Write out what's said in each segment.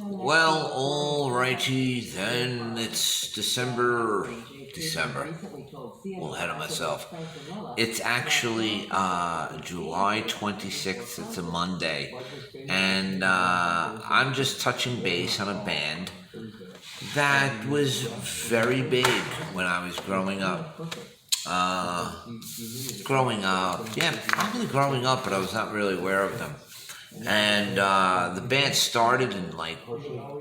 Well, alrighty then. It's December. Well, ahead of myself. It's actually July 26th. It's a Monday. And I'm just touching base on a band that was very big when I was growing up. Probably growing up, but I was not really aware of them. And the band started in late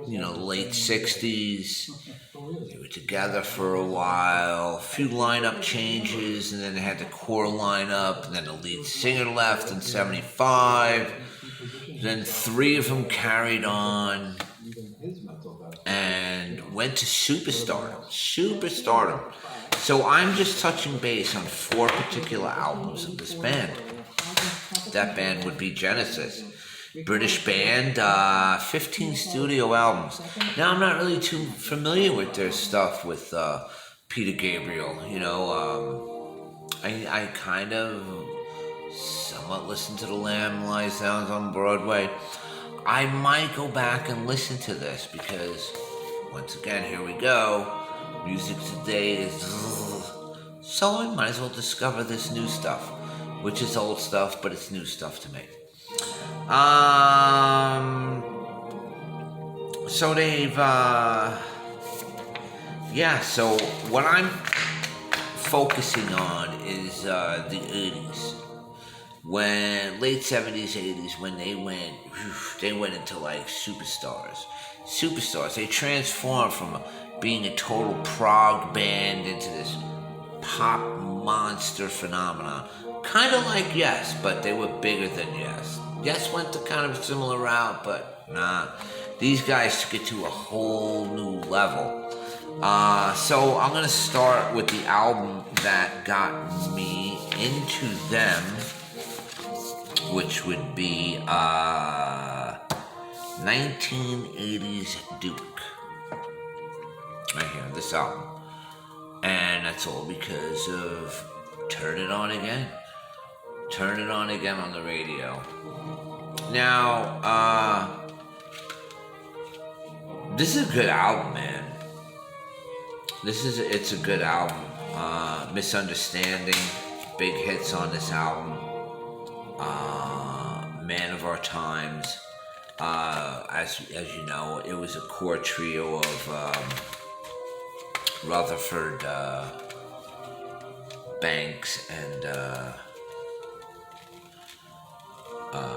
60s. They were together for a while, a few lineup changes, and then they had the core lineup, and then the lead singer left in 75. Then three of them carried on and went to superstardom. So I'm just touching base on 4 particular albums of this band. That band would be Genesis. British band, 15 studio albums. Now, I'm not really too familiar with their stuff with Peter Gabriel. I kind of somewhat listen to The Lamb Lies Down on Broadway. I might go back and listen to this because, once again, here we go. Music today is... So I might as well discover this new stuff, which is old stuff, but it's new stuff to me. So they've, so what I'm focusing on is the 80s. When late 70s, 80s, when they went into like superstars. They transformed from being a total prog band into this pop monster phenomenon. Kind of like Yes, but they were bigger than Yes. Yes went to kind of a similar route, but nah. These guys took it to a whole new level. So I'm going to start with the album that got me into them, which would be 1980s Duke. Right here, this album. And that's all because of Turn It On Again. Turn It On Again on the radio. Now, this is a good album, man. It's a good album. Misunderstanding, big hits on this album. Man of Our Times. As you know, it was a core trio of Rutherford, Banks, and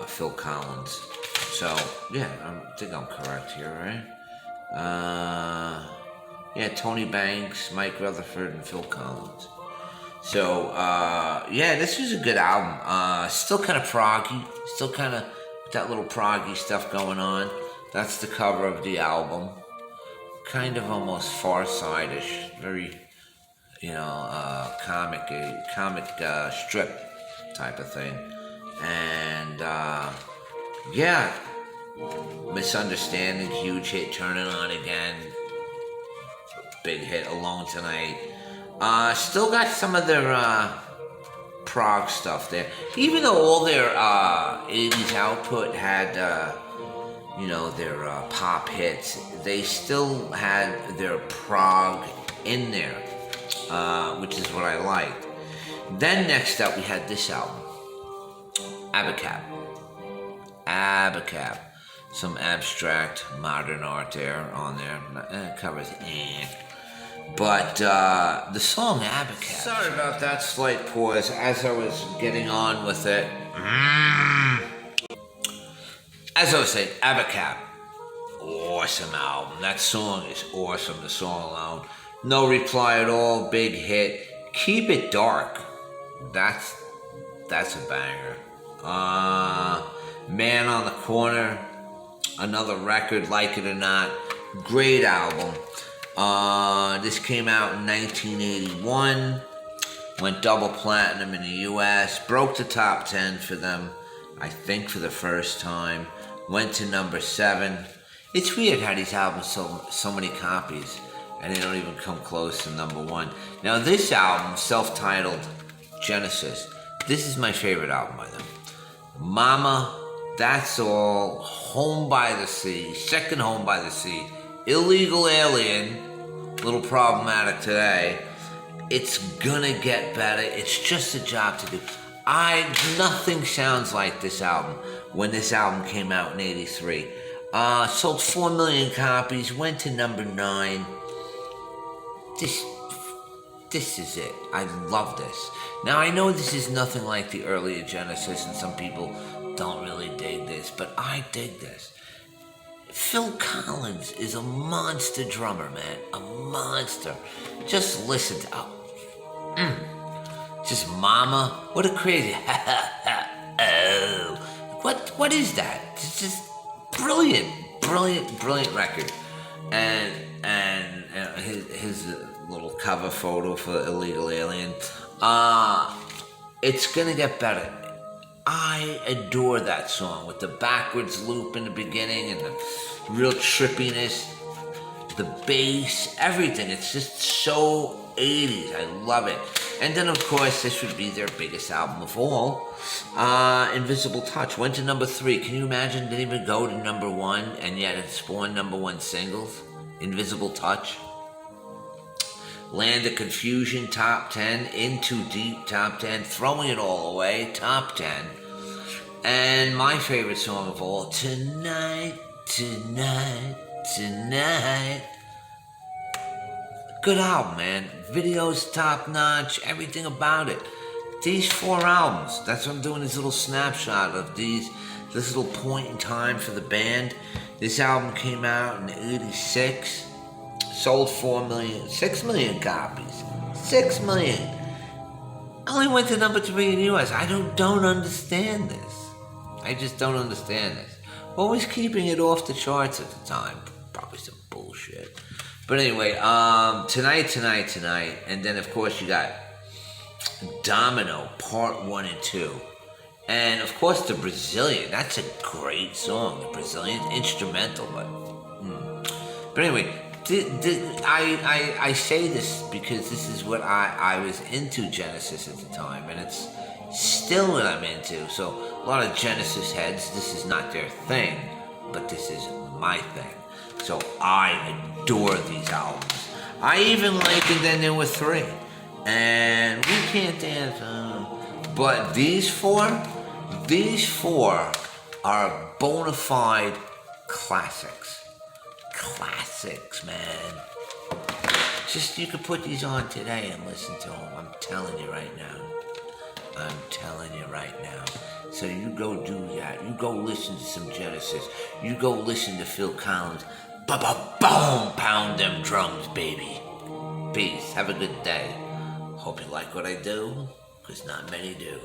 Phil Collins. So, yeah, I think I'm correct here, right? Tony Banks, Mike Rutherford, and Phil Collins. So, this was a good album. Still kind of proggy. Still kind of that little proggy stuff going on. That's the cover of the album. Kind of almost Far Side-ish. Very, comic strip type of thing. And, Misunderstanding, huge hit. Turn It On Again, big hit. Alone Tonight. Still got some of their prog stuff there. Even though all their 80s output had, their pop hits, they still had their prog in there, which is what I liked. Then next up, we had this album, Abba Cap. Some abstract modern art there on there. Covers But the song Abba Cap. Sorry about that slight pause as I was getting on with it. As I was saying, Abba Cap. Awesome album. That song is awesome, the song alone. No Reply at All, big hit. Keep It Dark. That's a banger. Man on the Corner. Another record, like it or not. Great album. This came out in 1981. Went double platinum in the US. Broke the top 10 for them, I think, for the first time. Went to number 7. It's weird how these albums sold so many copies and they don't even come close to number 1. Now this album, self-titled Genesis, this is my favorite album by them. Mama That's all. Home by the Sea, second Home by the Sea, Illegal Alien, little problematic today. It's gonna get better. It's just a job to do. Nothing sounds like this album when this album came out in '83. Sold 4 million copies, went to number 9. This is it. I love this. Now I know this is nothing like the earlier Genesis, and some people don't really dig this, but I dig this. Phil Collins is a monster drummer, man. A monster. Just listen to just Mama. What a crazy oh. What is that? It's just brilliant record. And his little cover photo for Illegal Alien. It's gonna get better. I adore that song with the backwards loop in the beginning and the real trippiness, the bass, everything. It's just so 80s. I love it. And then, of course, this would be their biggest album of all, Invisible Touch. Went to number 3. Can you imagine? Didn't even go to number 1, and yet it spawned number 1 singles. Invisible Touch. Land of Confusion, top 10. In Too Deep, top 10. Throwing It All Away, top 10. And my favorite song of all, Tonight, Tonight, Tonight. Good album, man. Videos top notch, everything about it. These 4 albums, that's what I'm doing, this little snapshot of this little point in time for the band. This album came out in '86. Sold 6 million copies. 6 million. Only went to number 3 in the US. I don't understand this. I just don't understand this. Always keeping it off the charts at the time. Probably some bullshit. But anyway, Tonight, and then of course you got Domino, Part 1 and 2. And of course the Brazilian, that's a great song. The Brazilian instrumental, but anyway, I say this because this is what I was into Genesis at the time, and it's still what I'm into. So a lot of Genesis heads, this is not their thing, but this is my thing. So I adore these albums. I even like And Then There Were 3. And We Can't Dance. But these four are bona fide classics. Classics, man. Just, you could put these on today and listen to them. I'm telling you right now. So you go do that. You go listen to some Genesis. You go listen to Phil Collins. Ba-ba-boom! Pound them drums, baby. Peace. Have a good day. Hope you like what I do, because not many do.